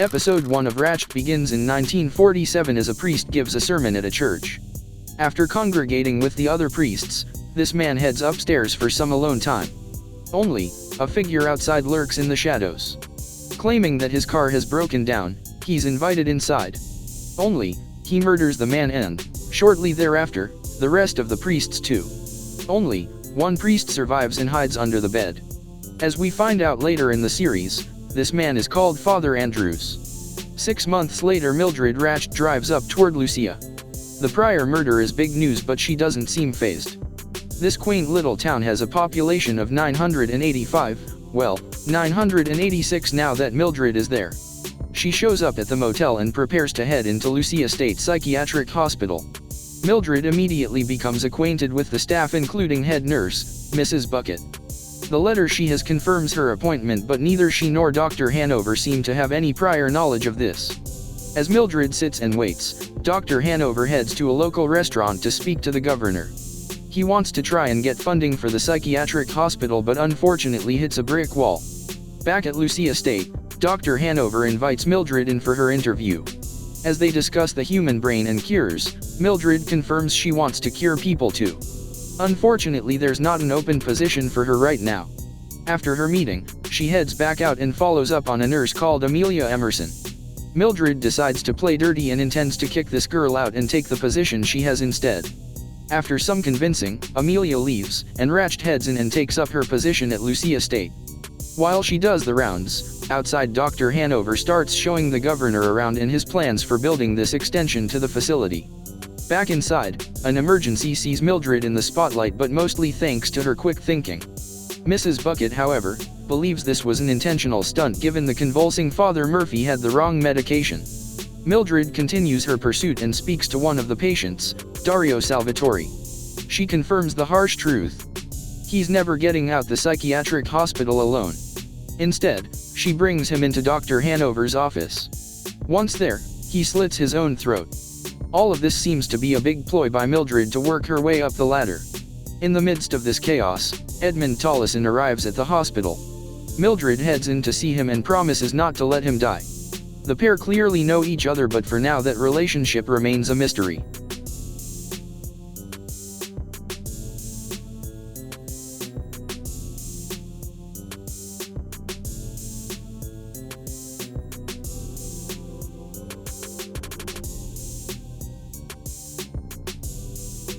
Episode 1 of Ratched begins in 1947 as a priest gives a sermon at a church. After congregating with the other priests, this man heads upstairs for some alone time. Only, a figure outside lurks in the shadows. Claiming that his car has broken down, he's invited inside. Only, he murders the man and, shortly thereafter, the rest of the priests too. Only, one priest survives and hides under the bed. As we find out later in the series, this man is called Father Andrews. 6 months later, Mildred Ratched drives up toward Lucia. The prior murder is big news, but she doesn't seem fazed. This quaint little town has a population of 985, well, 986 now that Mildred is there. She shows up at the motel and prepares to head into Lucia State Psychiatric Hospital. Mildred immediately becomes acquainted with the staff, including head nurse, Mrs. Bucket. The letter she has confirms her appointment, but neither she nor Dr. Hanover seem to have any prior knowledge of this. As Mildred sits and waits, Dr. Hanover heads to a local restaurant to speak to the governor. He wants to try and get funding for the psychiatric hospital, but unfortunately hits a brick wall. Back at Lucia State, Dr. Hanover invites Mildred in for her interview. As they discuss the human brain and cures, Mildred confirms she wants to cure people too. Unfortunately, there's not an open position for her right now. After her meeting, she heads back out and follows up on a nurse called Amelia Emerson. Mildred decides to play dirty and intends to kick this girl out and take the position she has instead. After some convincing, Amelia leaves, and Ratched heads in and takes up her position at Lucia State. While she does the rounds, outside Dr. Hanover starts showing the governor around in his plans for building this extension to the facility. Back inside, an emergency sees Mildred in the spotlight, but mostly thanks to her quick thinking. Mrs. Bucket, however, believes this was an intentional stunt given the convulsing Father Murphy had the wrong medication. Mildred continues her pursuit and speaks to one of the patients, Dario Salvatore. She confirms the harsh truth. He's never getting out the psychiatric hospital alone. Instead, she brings him into Dr. Hanover's office. Once there, he slits his own throat. All of this seems to be a big ploy by Mildred to work her way up the ladder. In the midst of this chaos, Edmund Tollison arrives at the hospital. Mildred heads in to see him and promises not to let him die. The pair clearly know each other, but for now that relationship remains a mystery.